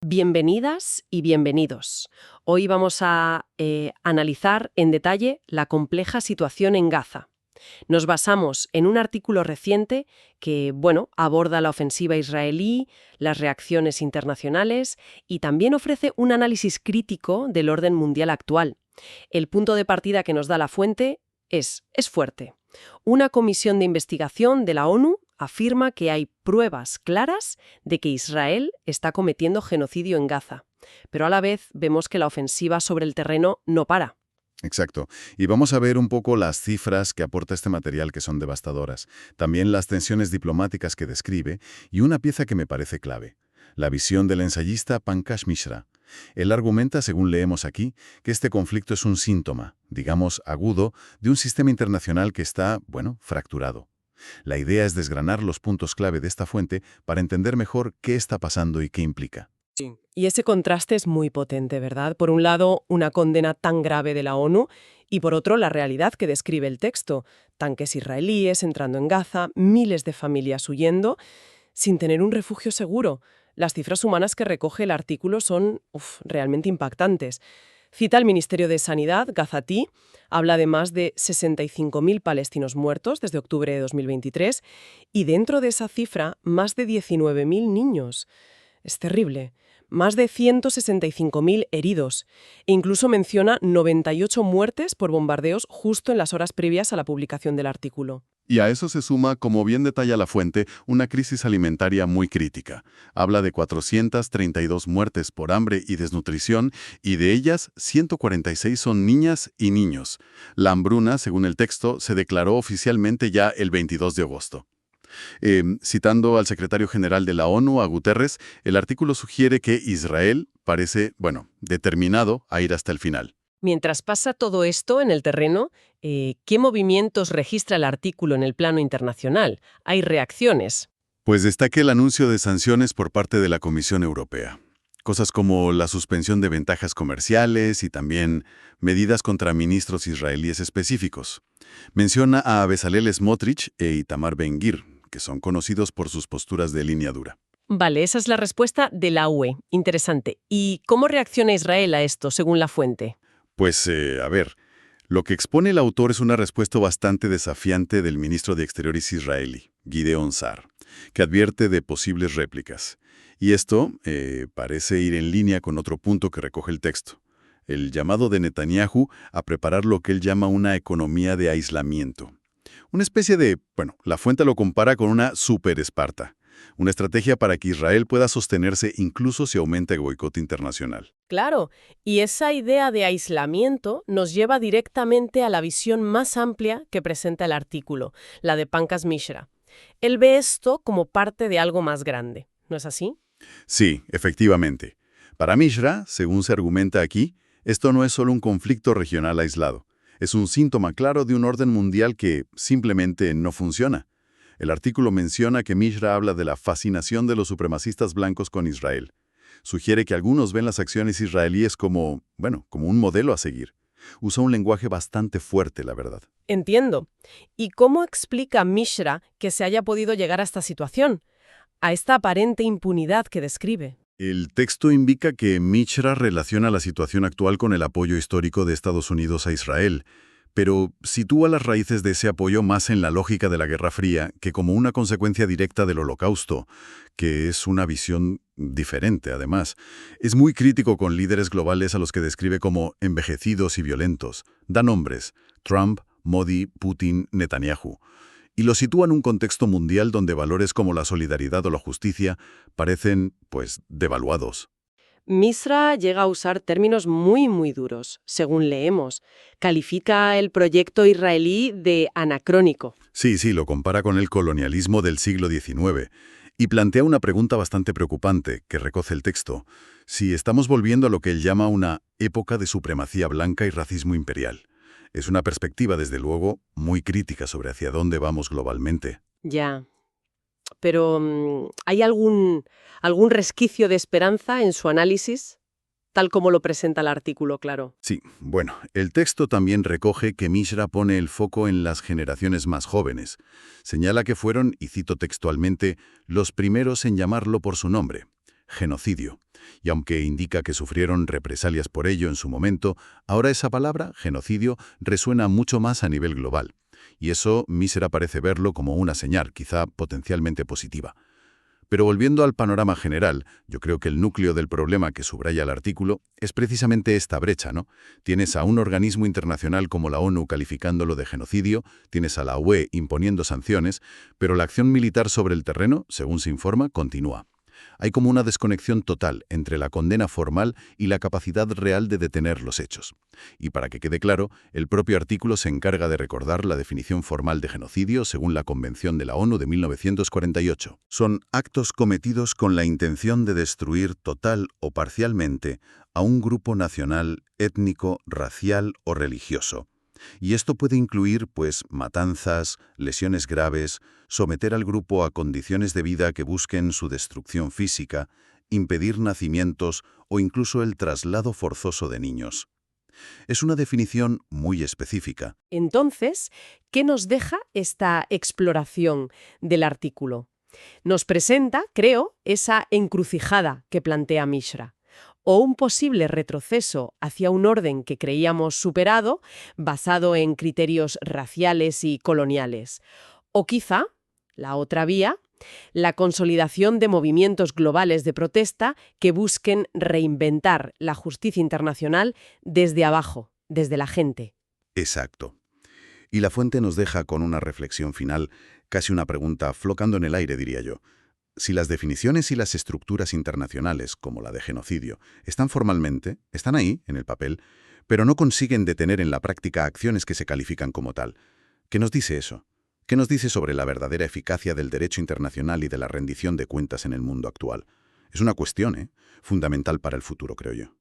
Bienvenidas y bienvenidos. Hoy vamos a analizar en detalle la compleja situación en Gaza. Nos basamos en un artículo reciente que, aborda la ofensiva israelí, las reacciones internacionales y también ofrece un análisis crítico del orden mundial actual. El punto de partida que nos da la fuente es fuerte. Una comisión de investigación de la ONU afirma que hay pruebas claras de que Israel está cometiendo genocidio en Gaza, pero a la vez vemos que la ofensiva sobre el terreno no para. Exacto. Y vamos a ver un poco las cifras que aporta este material, que son devastadoras. También las tensiones diplomáticas que describe y una pieza que me parece clave, la visión del ensayista Pankaj Mishra. Él argumenta, según leemos aquí, que este conflicto es un síntoma, digamos agudo, de un sistema internacional que está, fracturado. La idea es desgranar los puntos clave de esta fuente para entender mejor qué está pasando y qué implica. Y ese contraste es muy potente, ¿verdad? Por un lado, una condena tan grave de la ONU y por otro, la realidad que describe el texto. Tanques israelíes entrando en Gaza, miles de familias huyendo, sin tener un refugio seguro. Las cifras humanas que recoge el artículo son realmente impactantes. Cita al Ministerio de Sanidad, gazatí, habla de más de 65.000 palestinos muertos desde octubre de 2023 y dentro de esa cifra, más de 19.000 niños. Es terrible. Más de 165.000 heridos. E incluso menciona 98 muertes por bombardeos justo en las horas previas a la publicación del artículo. Y a eso se suma, como bien detalla la fuente, una crisis alimentaria muy crítica. Habla de 432 muertes por hambre y desnutrición, y de ellas 146 son niñas y niños. La hambruna, según el texto, se declaró oficialmente ya el 22 de agosto. Citando al secretario general de la ONU, a Guterres, el artículo sugiere que Israel parece, determinado a ir hasta el final. Mientras pasa todo esto en el terreno, ¿qué movimientos registra el artículo en el plano internacional? ¿Hay reacciones? Pues destaca el anuncio de sanciones por parte de la Comisión Europea. Cosas como la suspensión de ventajas comerciales y también medidas contra ministros israelíes específicos. Menciona a Bezalel Smotrich e Itamar Ben-Gvir, que son conocidos por sus posturas de línea dura. Vale, esa es la respuesta de la UE. Interesante. ¿Y cómo reacciona Israel a esto, según la fuente? Pues, lo que expone el autor es una respuesta bastante desafiante del ministro de Exteriores israelí, Gideon Sa'ar, que advierte de posibles réplicas. Y esto parece ir en línea con otro punto que recoge el texto, el llamado de Netanyahu a preparar lo que él llama una economía de aislamiento. Una especie de, la fuente lo compara con una super Esparta, una estrategia para que Israel pueda sostenerse incluso si aumenta el boicot internacional. Claro, y esa idea de aislamiento nos lleva directamente a la visión más amplia que presenta el artículo, la de Pankaj Mishra. Él ve esto como parte de algo más grande, ¿no es así? Sí, efectivamente. Para Mishra, según se argumenta aquí, esto no es solo un conflicto regional aislado. Es un síntoma claro de un orden mundial que simplemente no funciona. El artículo menciona que Mishra habla de la fascinación de los supremacistas blancos con Israel. Sugiere que algunos ven las acciones israelíes como un modelo a seguir. Usa un lenguaje bastante fuerte, la verdad. Entiendo. ¿Y cómo explica Mishra que se haya podido llegar a esta situación? A esta aparente impunidad que describe. El texto indica que Mishra relaciona la situación actual con el apoyo histórico de Estados Unidos a Israel, pero sitúa las raíces de ese apoyo más en la lógica de la Guerra Fría que como una consecuencia directa del Holocausto, que es una visión diferente, además. Es muy crítico con líderes globales a los que describe como envejecidos y violentos. Da nombres: Trump, Modi, Putin, Netanyahu. Y lo sitúa en un contexto mundial donde valores como la solidaridad o la justicia parecen, devaluados. Mishra llega a usar términos muy duros, según leemos. Califica el proyecto israelí de anacrónico. Sí, lo compara con el colonialismo del siglo XIX y plantea una pregunta bastante preocupante que recoge el texto: si estamos volviendo a lo que él llama una época de supremacía blanca y racismo imperial. Es una perspectiva, desde luego, muy crítica sobre hacia dónde vamos globalmente. Ya. Pero, ¿hay algún resquicio de esperanza en su análisis? Tal como lo presenta el artículo, claro. Sí, el texto también recoge que Mishra pone el foco en las generaciones más jóvenes. Señala que fueron, y cito textualmente, los primeros en llamarlo por su nombre. genocidio. Y aunque indica que sufrieron represalias por ello en su momento, ahora esa palabra, genocidio, resuena mucho más a nivel global. Y eso Mísera parece verlo como una señal, quizá potencialmente positiva. Pero volviendo al panorama general, yo creo que el núcleo del problema que subraya el artículo es precisamente esta brecha, ¿no? Tienes a un organismo internacional como la ONU calificándolo de genocidio, tienes a la UE imponiendo sanciones, pero la acción militar sobre el terreno, según se informa, continúa. Hay como una desconexión total entre la condena formal y la capacidad real de detener los hechos. Y para que quede claro, el propio artículo se encarga de recordar la definición formal de genocidio según la Convención de la ONU de 1948. Son actos cometidos con la intención de destruir total o parcialmente a un grupo nacional, étnico, racial o religioso. Y esto puede incluir, pues, matanzas, lesiones graves, someter al grupo a condiciones de vida que busquen su destrucción física, impedir nacimientos o incluso el traslado forzoso de niños. Es una definición muy específica. Entonces, ¿qué nos deja esta exploración del artículo? Nos presenta, creo, esa encrucijada que plantea Mishra, o un posible retroceso hacia un orden que creíamos superado, basado en criterios raciales y coloniales. O quizá, la otra vía, la consolidación de movimientos globales de protesta que busquen reinventar la justicia internacional desde abajo, desde la gente. Exacto. Y la fuente nos deja con una reflexión final, casi una pregunta flotando en el aire, diría yo. Si las definiciones y las estructuras internacionales, como la de genocidio, están ahí, en el papel, pero no consiguen detener en la práctica acciones que se califican como tal. ¿Qué nos dice eso? ¿Qué nos dice sobre la verdadera eficacia del derecho internacional y de la rendición de cuentas en el mundo actual? Es una cuestión, fundamental para el futuro, creo yo.